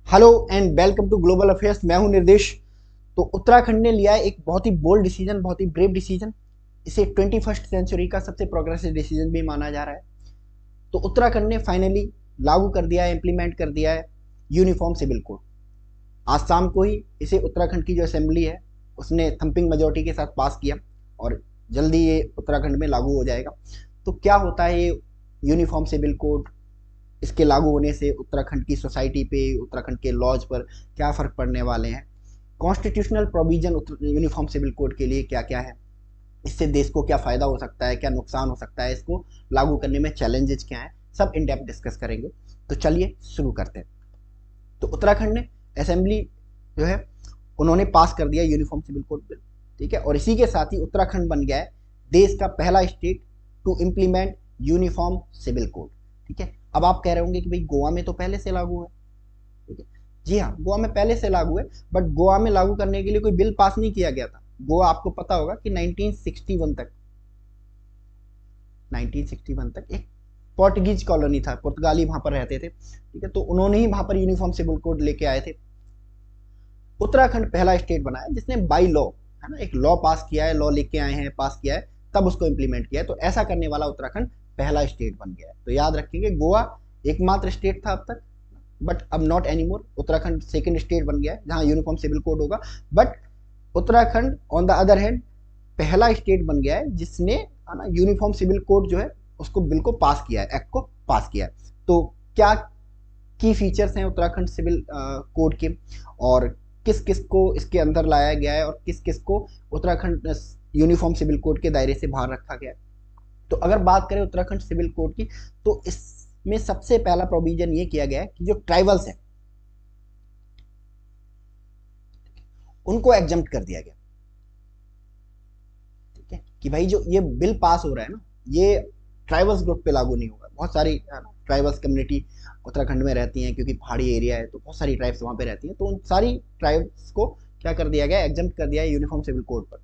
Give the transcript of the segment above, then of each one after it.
Hello and welcome to Global Affairs. मैं हूं निर्देश। तो उत्तराखंड ने लिया है एक बहुत ही बोल्ड डिसीजन, बहुत ही ब्रेव डिसीजन। इसे 21st सेंचुरी का सबसे प्रोग्रेसिव डिसीजन भी माना जा रहा है। तो उत्तराखंड ने फाइनली लागू कर दिया है, इम्प्लीमेंट कर दिया है यूनिफॉर्म सिविल कोड। आज शाम को ही इसे उत्तराखंड की जो असेंबली है उसने थंपिंग मेजोरिटी के साथ पास किया और जल्दी ये उत्तराखंड में लागू हो जाएगा। तो क्या होता है ये यूनिफॉर्म सिविल कोड? इसके लागू होने से उत्तराखंड की सोसाइटी पे, उत्तराखंड के लॉज पर क्या फ़र्क पड़ने वाले हैं? Constitutional provision uniform civil code के लिए क्या क्या है? इससे देश को क्या फ़ायदा हो सकता है, क्या नुकसान हो सकता है, इसको लागू करने में चैलेंजेस क्या हैं, सब इन डेप्थ डिस्कस करेंगे। तो चलिए शुरू करते हैं। तो उत्तराखंड ने असेंबली जो है उन्होंने पास कर दिया यूनिफॉर्म सिविल कोड बिल, ठीक है। और इसी के साथ ही उत्तराखंड बन गया है देश का पहला state to implement uniform civil code, ठीक है। अब आप कह रहे होंगे कि भाई गोवा में तो पहले से लागू है, ठीक है। जी हाँ, गोवा में पहले से लागू है, बट गोवा में लागू करने के लिए कोई बिल पास नहीं किया गया था। गोवा आपको पता होगा कि 1961 तक एक पोर्टुगीज कॉलोनी था, पुर्तगाली वहां पर रहते थे, ठीक है। तो उन्होंने ही वहां पर यूनिफॉर्म सिविल कोड लेके आए थे। उत्तराखंड पहला स्टेट बना है जिसने बाई लॉ, है ना, एक लॉ पास किया है, लॉ लेके आए हैं, पास किया है, तब उसको इंप्लीमेंट किया है। तो ऐसा करने वाला उत्तराखंड पहला स्टेट बन गया है। तो याद रखेंगे, गोवा एकमात्र स्टेट था अब तक, बट अब not any more. Uttarakhand second state बन गया है जहां यूनिफॉर्म सिविल कोड होगा। But Uttarakhand on the other hand पहला स्टेट बन गया है जिसने, है ना, यूनिफॉर्म सिविल कोड जो है उसको बिल को पास किया है, एक्ट को पास किया है। तो क्या की फीचर्स हैं उत्तराखंड सिविल कोड के, और किस किस को इसके अंदर लाया गया है, और किस किस को उत्तराखंड यूनिफॉर्म सिविल कोड के दायरे से बाहर रखा गया है? तो अगर बात करें उत्तराखंड सिविल कोड की, तो इसमें सबसे पहला प्रोविजन ये किया गया है कि जो ट्राइबल्स हैं उनको एग्जम्प्ट कर दिया गया, ठीक है। कि भाई जो ये बिल पास हो रहा है ना, ये ट्राइबल्स ग्रुप पे लागू नहीं होगा। बहुत सारी ट्राइबल्स कम्युनिटी उत्तराखंड में रहती हैं, क्योंकि पहाड़ी एरिया है तो बहुत सारी ट्राइब्स वहाँ पे रहती हैं। तो उन सारी ट्राइब्स को क्या कर दिया गया, एग्जम्प्ट कर दिया है यूनिफॉर्म सिविल कोड पर,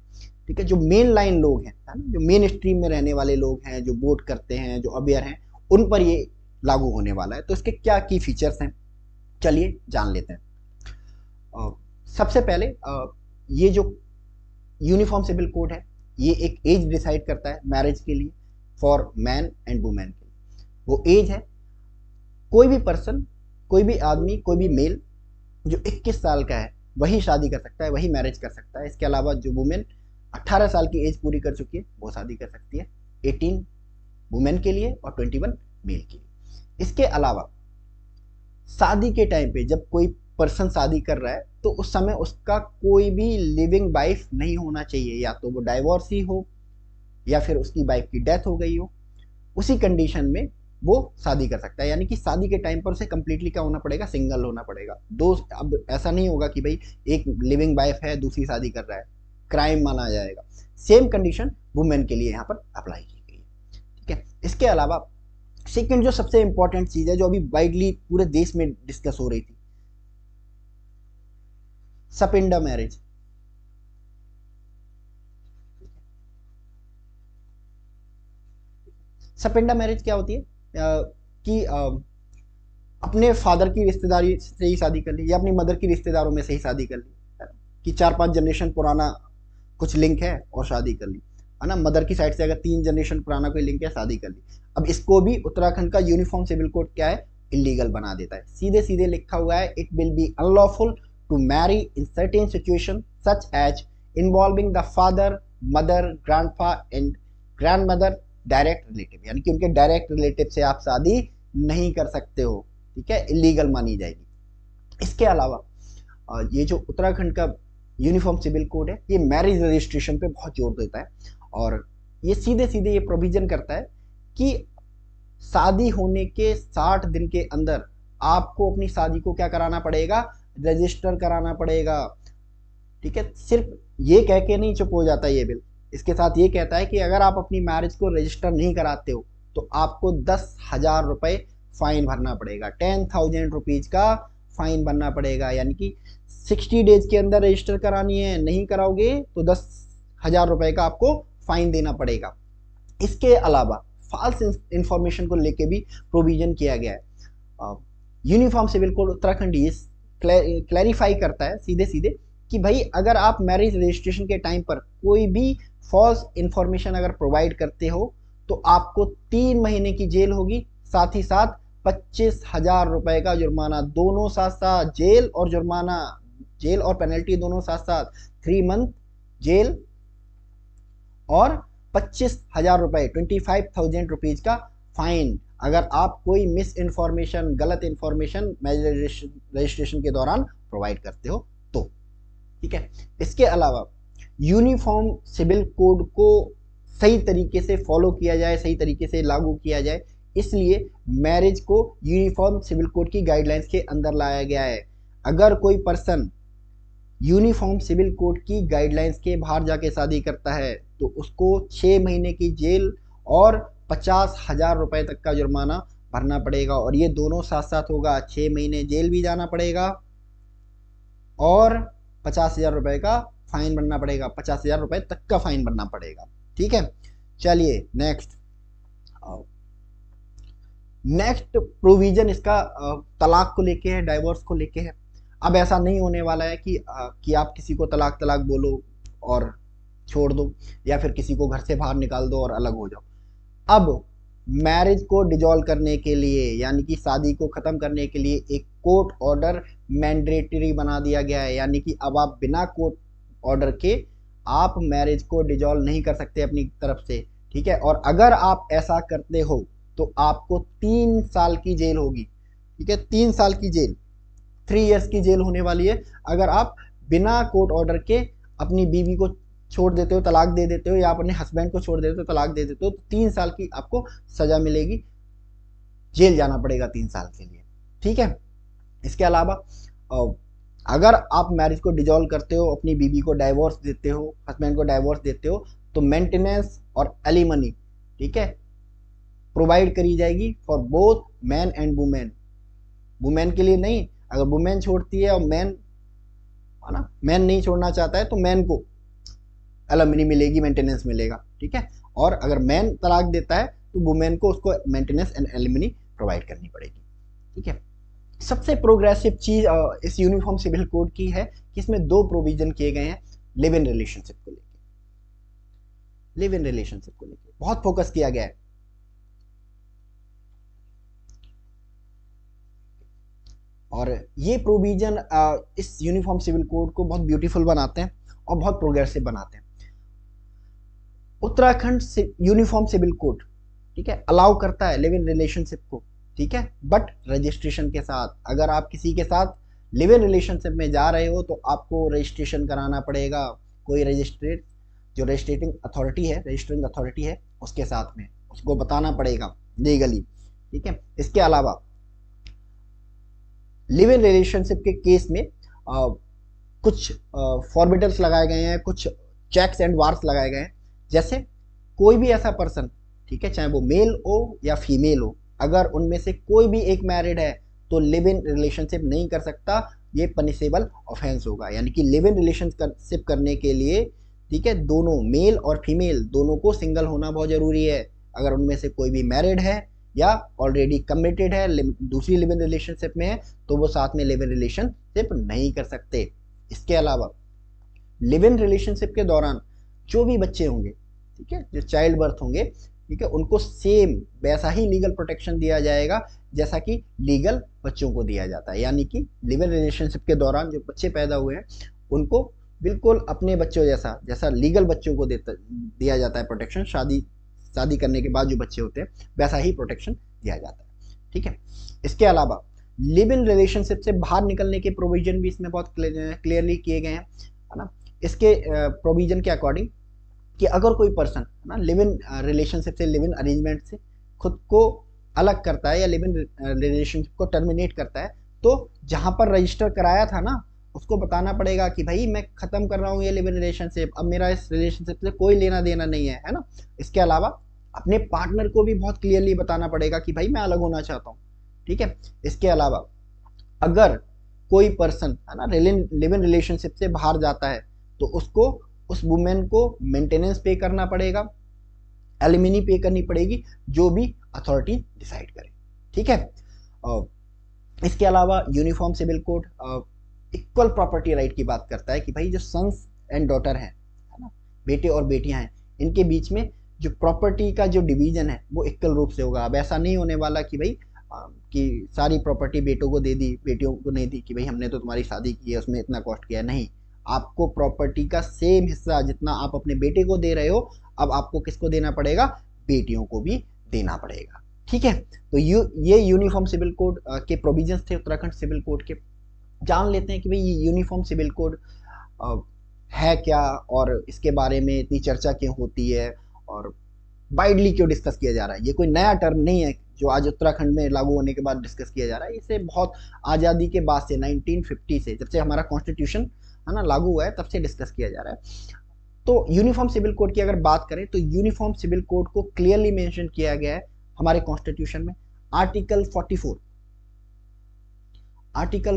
ठीक है। जो मेन लाइन लोग हैं, है ना, जो मेन स्ट्रीम में रहने वाले लोग हैं, जो वोट करते हैं, जो अवेयर हैं, उन पर ये लागू होने वाला है। तो इसके क्या की फीचर्स हैं, चलिए जान लेते हैं। सबसे पहले ये जो यूनिफॉर्म सिविल कोड है, ये एक एज डिसाइड करता है मैरिज के लिए, फॉर मैन एंड वुमेन के लिए। वो एज है, कोई भी पर्सन, कोई भी आदमी, कोई भी मेल जो 21 साल का है वही शादी कर सकता है, वही मैरिज कर सकता है। इसके अलावा जो वुमेन 18 साल की एज पूरी कर चुकी है वो शादी कर सकती है। 18 वुमेन के लिए और 21 मेल के लिए। इसके अलावा शादी के टाइम पे जब कोई पर्सन शादी कर रहा है तो उस समय उसका कोई भी लिविंग वाइफ नहीं होना चाहिए, या तो वो डाइवोर्सी हो या फिर उसकी वाइफ की डेथ हो गई हो। उसी कंडीशन में वो शादी कर सकता है, यानी कि शादी के टाइम पर उसे कंप्लीटली क्या होना पड़ेगा, सिंगल होना पड़ेगा। दो, अब ऐसा नहीं होगा कि भाई एक लिविंग वाइफ है दूसरी शादी कर रहा है, क्राइम माना जाएगा। सेम कंडीशन वुमेन के लिए यहाँ पर अप्लाई की गई है, ठीक है। इसके अलावा सेकंड जो सबसे इंपॉर्टेंट चीज है, जो अभी वाइडली पूरे देश में डिस्कस हो रही थी, सपिंडा मैरिज। सपिंडा मैरिज क्या होती है? कि अपने फादर की रिश्तेदारी से ही शादी कर ली, या अपनी मदर की रिश्तेदारों में से ही शादी कर ली, है ना? कि 4-5 जनरेशन पुराना कुछ लिंक है और शादी कर ली, है ना। मदर की साइड से अगर 3 जनरेशन पुराना कोई लिंक है, शादी कर ली। अब इसको भी उत्तराखंड का यूनिफॉर्म सिविल कोड क्या है, इलीगल बना देता है। सीधे सीधे लिखा हुआ है, it will be unlawful to marry in certain situation such as involving the father, mother, grandpa and grandmother direct relative, यानी कि उनके डायरेक्ट रिलेटिव से आप शादी नहीं कर सकते हो, ठीक है, इलीगल मानी जाएगी। इसके अलावा ये जो उत्तराखंड का यूनिफॉर्म सिविल कोड है, ये मैरिज रजिस्ट्रेशन पे बहुत जोर देता है, और ये सीधे सीधे ये प्रोविजन करता है कि शादी होने के 60 दिन के अंदर आपको अपनी शादी को क्या कराना पड़ेगा, रजिस्टर कराना पड़ेगा, ठीक है। सिर्फ ये कह के नहीं चुप हो जाता ये बिल, इसके साथ ये कहता है कि अगर आप अपनी मैरिज को रजिस्टर नहीं कराते हो तो आपको 10,000 रुपए फाइन भरना पड़ेगा, 10,000 रुपीज का फाइन भरना पड़ेगा। यानी कि 60 डेज के अंदर रजिस्टर करानी है, नहीं कराओगे तो 10,000 रुपए का आपको फाइन देना पड़ेगा। इसके अलावा फॉल्स इंफॉर्मेशन को लेके भी प्रोविजन किया गया है। यूनिफॉर्म सिविल कोड उत्तराखंड ये क्लैरिफाई करता है सीधे सीधे कि भाई अगर आप मैरिज रजिस्ट्रेशन के टाइम पर कोई भी फॉल्स इंफॉर्मेशन अगर प्रोवाइड करते हो तो आपको 3 महीने की जेल होगी, साथ ही साथ 25,000 रुपए का जुर्माना, दोनों साथ साथ जेल और जुर्माना, जेल और पेनल्टी दोनों साथ साथ, 3 मंथ जेल और 25,000 रुपए 25,000 रुपीज का फाइन अगर आप कोई मिस इन्फॉर्मेशन, गलत इन्फॉर्मेशन मैरिज रजिस्ट्रेशन के दौरान प्रोवाइड करते हो तो। ठीक है, इसके अलावा यूनिफॉर्म सिविल कोड को सही तरीके से फॉलो किया जाए, सही तरीके से लागू किया जाए, इसलिए मैरिज को यूनिफॉर्म सिविल कोड की गाइडलाइंस के अंदर लाया गया है। अगर कोई पर्सन यूनिफॉर्म सिविल कोड की गाइडलाइंस के बाहर जाके शादी करता है तो उसको 6 महीने की जेल और 50,000 रुपए तक का जुर्माना भरना पड़ेगा, और ये दोनों साथ साथ होगा। 6 महीने जेल भी जाना पड़ेगा और 50,000 रुपए का फाइन भरना पड़ेगा, 50,000 रुपए तक का फाइन भरना पड़ेगा। ठीक है, चलिए नेक्स्ट प्रोविजन इसका तलाक को लेके है, डाइवोर्स को लेके है। अब ऐसा नहीं होने वाला है कि आप किसी को तलाक तलाक बोलो और छोड़ दो, या फिर किसी को घर से बाहर निकाल दो और अलग हो जाओ। अब मैरिज को डिजॉल्व करने के लिए, यानी कि शादी को खत्म करने के लिए, एक कोर्ट ऑर्डर मैंडेटरी बना दिया गया है। यानी कि अब आप बिना कोर्ट ऑर्डर के आप मैरिज को डिजॉल्व नहीं कर सकते अपनी तरफ से। ठीक है, और अगर आप ऐसा करते हो तो आपको 3 साल की जेल होगी। ठीक है, 3 साल की जेल, 3 इयर्स की जेल होने वाली है अगर आप बिना कोर्ट ऑर्डर के अपनी बीवी को छोड़ देते हो, तलाक दे देते हो, या अपने हस्बैंड को छोड़ देते हो, तलाक दे देते हो, तो 3 साल की आपको सजा मिलेगी, जेल जाना पड़ेगा 3 साल के लिए। ठीक है, इसके अलावा अगर आप मैरिज को डिजॉल्व करते हो, अपनी बीवी को डाइवोर्स देते हो, हस्बैंड को डाइवोर्स देते हो, तो मेंटेनेंस और एलिमनी, ठीक है, प्रोवाइड करी जाएगी for both man and women. Women के लिए नहीं, अगर वुमेन छोड़ती है और मैन नहीं छोड़ना चाहता है तो मैन को एलिमनी मिलेगी, मेंटेनेंस मिलेगा। ठीक है, और अगर मैन तलाक देता है तो वुमेन को उसको मेंटेनेंस एंड एलिमनी प्रोवाइड करनी पड़ेगी। ठीक है, सबसे प्रोग्रेसिव चीज इस यूनिफॉर्म सिविल कोड की है कि इसमें 2 प्रोविजन किए गए हैं लिव इन रिलेशनशिप को लेकर। लिव इन रिलेशनशिप को लेकर बहुत फोकस किया गया है। और ये प्रोविजन इस यूनिफॉर्म सिविल कोड को बहुत ब्यूटीफुल बनाते हैं और बहुत प्रोग्रेसिव बनाते हैं। उत्तराखंड यूनिफॉर्म सिविल कोड, ठीक है, अलाउ करता है लिव इन रिलेशनशिप को, ठीक है, बट रजिस्ट्रेशन के साथ। अगर आप किसी के साथ लिव इन रिलेशनशिप में जा रहे हो तो आपको रजिस्ट्रेशन कराना पड़ेगा, कोई जो रजिस्ट्रेटिंग अथॉरिटी है उसके साथ में, उसको बताना पड़ेगा लीगली। ठीक है, इसके अलावा लिव इन रिलेशनशिप के केस में कुछ फॉर्बिटल्स लगाए गए हैं, कुछ चेक्स एंड वार्स लगाए गए हैं। जैसे कोई भी ऐसा पर्सन, ठीक है, चाहे वो मेल हो या फीमेल हो, अगर उनमें से कोई भी एक मैरिड है तो लिव इन रिलेशनशिप नहीं कर सकता, ये पनिशेबल ऑफेंस होगा। यानी कि लिव इन रिलेशनशिप करने के लिए, ठीक है, दोनों मेल और फीमेल दोनों को सिंगल होना बहुत जरूरी है। अगर उनमें से कोई भी मैरिड है या ऑलरेडी कमिटेड है, दूसरी लिव इन रिलेशनशिप में है, तो वो साथ में लिव इन रिलेशनशिप नहीं कर सकते। इसके अलावा लिव इन रिलेशनशिप के दौरान जो भी बच्चे होंगे, ठीक है, जो चाइल्ड बर्थ होंगे, ठीक है, उनको सेम वैसा ही लीगल प्रोटेक्शन दिया जाएगा जैसा कि लीगल बच्चों को दिया जाता है। यानी कि लिव इन रिलेशनशिप के दौरान जो बच्चे पैदा हुए हैं उनको बिल्कुल अपने बच्चों जैसा लीगल बच्चों को दिया जाता है प्रोटेक्शन, शादी करने के बाद जो बच्चे होते हैं वैसा ही प्रोटेक्शन दिया जाता है। ठीक है, इसके अलावा लिव इन रिलेशनशिप से बाहर निकलने के प्रोविजन भी इसमें बहुत क्लियरली किए गए हैं, है ना। इसके प्रोविजन के अकॉर्डिंग कि अगर कोई पर्सन, है ना, लिव इन रिलेशनशिप से, लिव इन अरेंजमेंट से खुद को अलग करता है या लिव इन रिलेशनशिप को टर्मिनेट करता है, तो जहां पर रजिस्टर कराया था ना, उसको बताना पड़ेगा कि भाई मैं खत्म कर रहा हूँ ये लिव इन रिलेशनशिप, अब मेरा इस रिलेशनशिप से कोई लेना देना नहीं है ना। इसके अलावा अपने पार्टनर को भी बहुत क्लियरली बताना पड़ेगा कि भाई मैं अलग होना चाहता हूँ। ठीक है, इसके अलावा अगर कोई पर्सन, है ना, लिव इन रिलेशनशिप से बाहर जाता है तो उसको, उस वुमेन को मेंटेनेंस पे करना पड़ेगा, एलिमनी पे करनी पड़ेगी, जो भी अथॉरिटी डिसाइड करे। ठीक है, इसके अलावा uniform civil code equal property right की बात करता है कि भाई जो सन्स एंड डॉटर है ना, बेटे और बेटियां हैं, इनके बीच में जो प्रॉपर्टी का जो डिवीजन है वो इक्वल रूप से होगा। अब ऐसा नहीं होने वाला कि भाई कि सारी प्रॉपर्टी बेटों को दे दी, बेटियों को नहीं दी, कि भाई हमने तो तुम्हारी शादी की है उसमें इतना कॉस्ट किया। नहीं, आपको प्रॉपर्टी का सेम हिस्सा जितना आप अपने बेटे को दे रहे हो, अब आपको किसको देना पड़ेगा, बेटियों को भी देना पड़ेगा। ठीक है, तो ये यूनिफॉर्म सिविल कोड के प्रोविजंस थे उत्तराखंड सिविल कोड के। जान लेते हैं कि भाई ये यूनिफॉर्म सिविल कोड है क्या, और इसके बारे में इतनी चर्चा क्यों होती है, और वाइडली क्यों डिस्कस किया जा रहा है। ये कोई नया टर्म नहीं है जो आज उत्तराखंड में लागू होने के बाद डिस्कस किया जा रहा है। इसे बहुत आज़ादी के बाद से 1950 से, जब से हमारा कॉन्स्टिट्यूशन है ना लागू हुआ है, तब से डिस्कस किया जा रहा है। तो यूनिफॉर्म सिविल कोड की अगर बात करें तो यूनिफॉर्म सिविल कोड को क्लियरली मेंशन किया गया है हमारे कॉन्स्टिट्यूशन में। आर्टिकल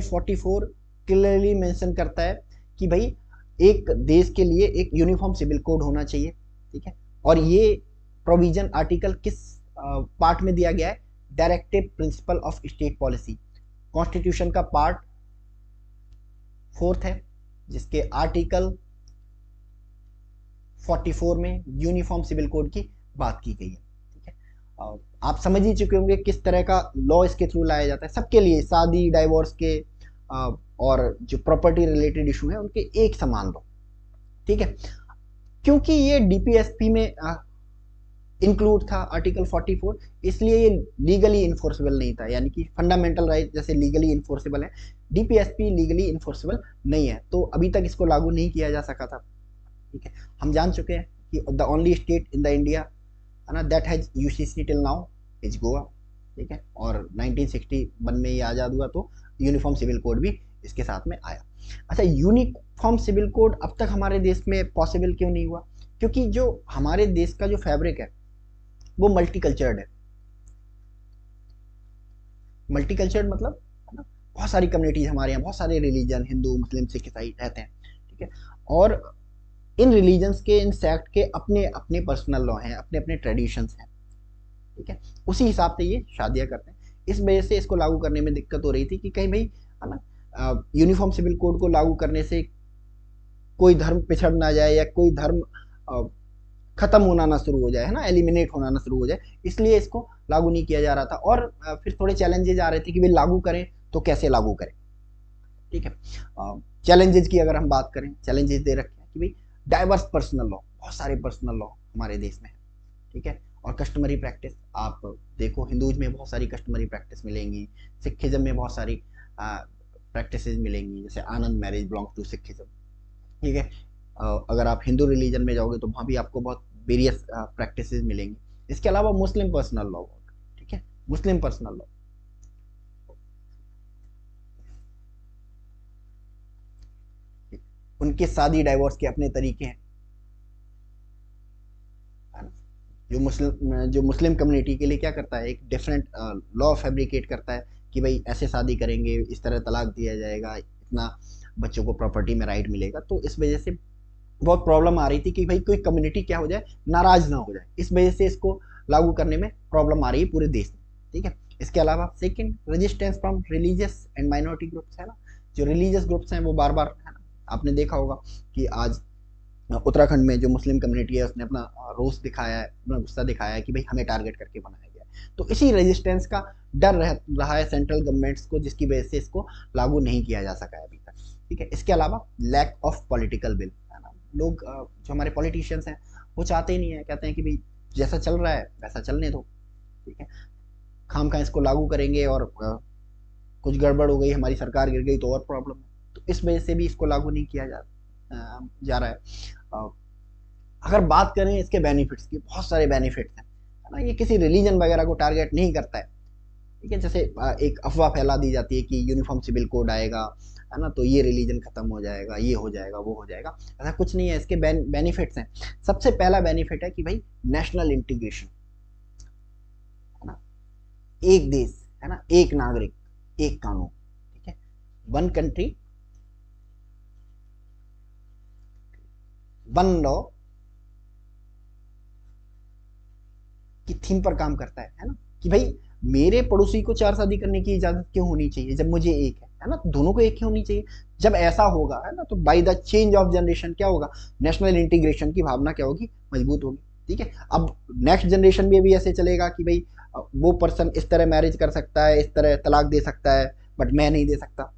44 क्लियरली मेंशन करता है कि भाई एक देश के लिए एक यूनिफॉर्म सिविल कोड होना चाहिए। ठीक है, और ये प्रोविजन आर्टिकल किस पार्ट में दिया गया है, directive principle of state policy, constitution का पार्ट 4 है, जिसके आर्टिकल 44 में यूनिफॉर्म सिविल कोड की बात की गई है। ठीक है, आप समझ ही चुके होंगे किस तरह का लॉ इसके थ्रू लाया जाता है सबके लिए, शादी डाइवोर्स के और जो प्रॉपर्टी रिलेटेड इशू है उनके एक समान लॉ। ठीक है, क्योंकि ये डीपीएसपी में इंक्लूड था आर्टिकल 44, इसलिए ये लीगली इन्फोर्सेबल नहीं था। यानी कि फंडामेंटल राइट जैसे लीगली इन्फोर्सेबल है, डीपीएसपी लीगली इन्फोर्सेबल नहीं है, तो अभी तक इसको लागू नहीं किया जा सका था। ठीक है, हम जान चुके हैं कि the only state in the India है ना that has UCC till now is Goa. ठीक है, और 1961 में ये आज़ाद हुआ तो यूनिफॉर्म सिविल कोड भी इसके साथ में आया। अच्छा, यूनिफॉर्म सिविल कोड अब तक हमारे देश में पॉसिबल क्यों नहीं हुआ, क्योंकि जो हमारे देश का जो फैब्रिक है वो मल्टीकल्चर्ड है। मल्टीकल्चर्ड मतलब है ना, बहुत सारी कम्युनिटीज हमारे यहाँ, बहुत सारे रिलीजन, हिंदू मुस्लिम सिख ईसाई रहते हैं। ठीक है, और इन रिलीजन्स के, इन सेक्ट के अपने अपने पर्सनल लॉ हैं, अपने अपने ट्रेडिशंस हैं। ठीक है, उसी हिसाब से ये शादियां करते हैं। इस वजह से इसको लागू करने में दिक्कत हो रही थी कि कहीं भाई है ना यूनिफॉर्म सिविल कोड को लागू करने से कोई धर्म पिछड़ ना जाए, या कोई धर्म खत्म होना ना शुरू हो जाए, है ना, एलिमिनेट होना ना शुरू हो जाए, इसलिए इसको लागू नहीं किया जा रहा था। और फिर थोड़े चैलेंजेस आ रहे थे कि भाई लागू करें तो कैसे लागू करें। ठीक है, चैलेंजेस की अगर हम बात करें, चैलेंजेस दे रखे हैं कि भाई डाइवर्स पर्सनल लॉ, बहुत सारे पर्सनल लॉ हमारे देश में है। ठीक है, और कस्टमरी प्रैक्टिस आप देखो, हिंदूज में बहुत सारी कस्टमरी प्रैक्टिस मिलेंगी, सिखिज्म में बहुत सारी प्रैक्टिस मिलेंगी, जैसे आनंद मैरिज बिलोंग्स टू सिखिज्म। ठीक है, अगर आप हिंदू रिलीजन में जाओगे तो वहाँ भी आपको बहुत वेरियस प्रैक्टिस मिलेंगी। इसके अलावा मुस्लिम पर्सनल लॉ, ठीक है, मुस्लिम पर्सनल लॉ, उनके शादी डाइवोर्स के अपने तरीके हैं, है ना। जो मुस्लिम कम्युनिटी के लिए क्या करता है, एक डिफरेंट लॉ फैब्रिकेट करता है कि भाई ऐसे शादी करेंगे, इस तरह तलाक दिया जाएगा, इतना बच्चों को प्रॉपर्टी में राइट मिलेगा। तो इस वजह से बहुत प्रॉब्लम आ रही थी कि भाई कोई कम्युनिटी क्या हो जाए, नाराज ना हो जाए। इस वजह से इसको लागू करने में प्रॉब्लम आ रही है पूरे देश में। ठीक है, इसके अलावा second, resistance from religious and minority groups, है ना। जो रिलीजियस ग्रुप्स हैं वो बार बार, है ना, आपने देखा होगा कि आज उत्तराखंड में जो मुस्लिम कम्युनिटी है उसने अपना रोष दिखाया है, अपना गुस्सा दिखाया है कि भाई हमें टारगेट करके बनाया गया है। तो इसी रेजिस्टेंस का डर रहा है सेंट्रल गवर्नमेंट्स को, जिसकी वजह से इसको लागू नहीं किया जा सका है अभी तक। ठीक है, इसके अलावा लैक ऑफ पॉलिटिकल विल, है ना। लोग जो हमारे पॉलिटिशियंस हैं वो चाहते ही नहीं है, कहते हैं कि भाई जैसा चल रहा है वैसा चलने दो। ठीक है, खाम खा इसको लागू करेंगे और कुछ गड़बड़ हो गई, हमारी सरकार गिर गई तो और प्रॉब्लम है। तो इस वजह से भी इसको लागू नहीं किया जा रहा है। अगर बात करें इसके बेनिफिट्स की, बहुत सारे बेनिफिट्स हैं, है ना। ये किसी रिलीजन वगैरह को टारगेट नहीं करता है। ठीक है, जैसे एक अफवाह फैला दी जाती है कि यूनिफॉर्म सिविल कोड आएगा, है ना, तो ये रिलीजन खत्म हो जाएगा, ये हो जाएगा, वो हो जाएगा। ऐसा कुछ नहीं है, इसके बेनिफिट्स हैं। सबसे पहला बेनिफिट है कि भाई नेशनल इंटीग्रेशन, है ना। एक देश, है ना, एक नागरिक, एक कानून। ठीक है, वन कंट्री वन लॉ की थीम पर काम करता है ना, कि भाई मेरे पड़ोसी को 4 शादी करने की इजाजत क्यों होनी चाहिए जब मुझे एक है ना? तो दोनों को एक ही होनी चाहिए। जब ऐसा होगा, है ना, तो by the change of generation क्या होगा, नेशनल इंटीग्रेशन की भावना क्या होगी, मजबूत होगी। ठीक है, अब नेक्स्ट जनरेशन में भी ऐसे चलेगा कि भाई वो पर्सन इस तरह मैरिज कर सकता है, इस तरह तलाक दे सकता है, बट मैं नहीं दे सकता,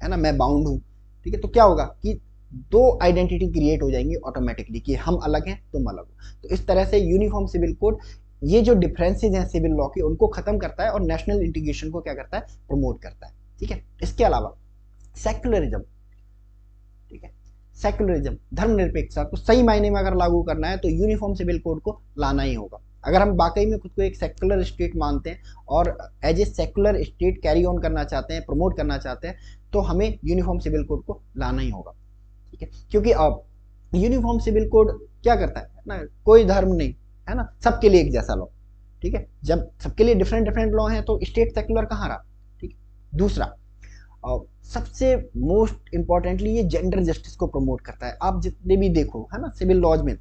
है ना, मैं बाउंड हूँ। ठीक है, तो क्या होगा कि दो आइडेंटिटी क्रिएट हो जाएंगी ऑटोमेटिकली कि हम अलग हैं तुम अलग हो। तो इस तरह से यूनिफॉर्म सिविल कोड ये जो डिफरेंसेज हैं सिविल लॉ के उनको खत्म करता है और नेशनल इंटीग्रेशन को क्या करता है, प्रमोट करता है। ठीक है, इसके अलावा सेक्युलरिज्म, ठीक है, सेक्युलरिज्म धर्मनिरपेक्षता को सही मायने में अगर लागू करना है तो यूनिफॉर्म सिविल कोड को लाना ही होगा। अगर हम वाकई में खुद को एक सेक्युलर स्टेट मानते हैं और as a secular state carry on करना चाहते हैं, प्रमोट करना चाहते हैं, तो हमें यूनिफॉर्म सिविल कोड को लाना ही होगा। ठीक है, क्योंकि अब यूनिफॉर्म सिविल कोड क्या करता है ना, कोई धर्म नहीं, है ना, सबके लिए एक जैसा लॉ। ठीक है, जब सबके लिए डिफरेंट डिफरेंट लॉ हैं तो स्टेट सेक्युलर कहाँ रहा। ठीक है, दूसरा सबसे मोस्ट इंपॉर्टेंटली ये जेंडर जस्टिस को प्रमोट करता है। आप जितने भी देखो, है ना, सिविल लॉज में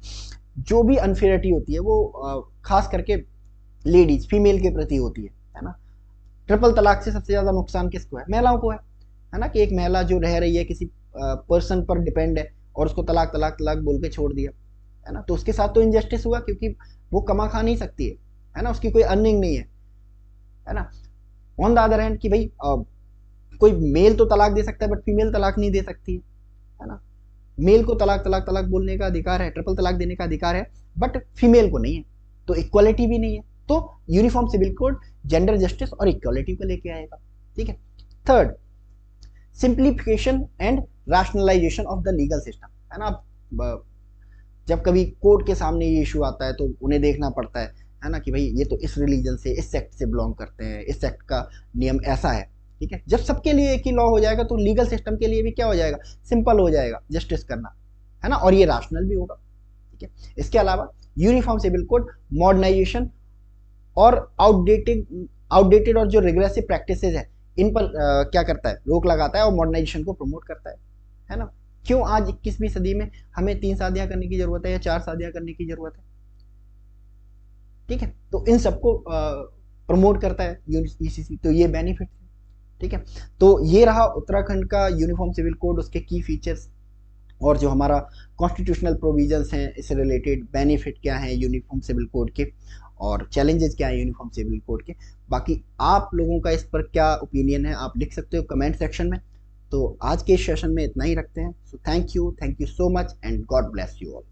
जो भी अनफेयरिटी होती है वो खास करके लेडीज फीमेल के प्रति होती है ना। ट्रिपल तलाक से सबसे ज्यादा नुकसान किसको है, महिलाओं को है ना, कि एक महिला जो रह रही है किसी पर्सन पर डिपेंड है और उसको तलाक तलाक तलाक बोल के छोड़ दिया, है ना, तो उसके साथ तो इनजस्टिस हुआ क्योंकि वो कमा खा नहीं सकती है ना, उसकी कोई अर्निंग नहीं है ना। ऑन द अदर हैंड कि भाई कोई मेल तो तलाक दे सकता है बट फीमेल तलाक नहीं दे सकती है ना। मेल को तलाक तलाक तलाक बोलने का अधिकार है, ट्रिपल तलाक देने का अधिकार है, बट फीमेल को नहीं है, तो इक्वालिटी भी नहीं है। तो uniform civil code gender justice और इक्वालिटी को लेके आएगा। ठीक है, third simplification and rationalisation of the legal system, है ना। जब कभी कोर्ट के सामने ये इशू आता है तो उन्हें देखना पड़ता है ना, कि भाई ये तो इस रिलीजन से, इस सेक्ट से बिलोंग करते हैं, इस सेक्ट का नियम ऐसा है। ठीक है, जब सबके लिए एक ही लॉ हो जाएगा तो लीगल सिस्टम के लिए भी क्या हो जाएगा, सिंपल हो जाएगा जस्टिस करना, है ना, और ये रैशनल भी होगा। ठीक है, इसके अलावा यूनिफॉर्म सिविल कोड मॉडर्नाइजेशन और आउटडेटेड और जो रिग्रेसिव प्रैक्टिसेस है इन पर क्या करता है, रोक लगाता है और मॉडर्नाइजेशन को प्रमोट करता है ना। क्यों आज 21वीं सदी में हमें 3 शादियां करने की जरूरत है या 4 शादियां करने की जरूरत है। ठीक है, तो इन सबको प्रमोट करता है यूसीसी, तो ये बेनिफिट है। ठीक है, तो ये रहा उत्तराखंड का यूनिफॉर्म सिविल कोड, उसके की फीचर्स और जो हमारा कॉन्स्टिट्यूशनल प्रोविजंस हैं इससे रिलेटेड, बेनिफिट क्या है यूनिफॉर्म सिविल कोड के और चैलेंजेस क्या है यूनिफॉर्म सिविल कोड के। बाकी आप लोगों का इस पर क्या ओपिनियन है आप लिख सकते हो कमेंट सेक्शन में। तो आज के सेशन में इतना ही रखते हैं। So thank you so much and God bless you all.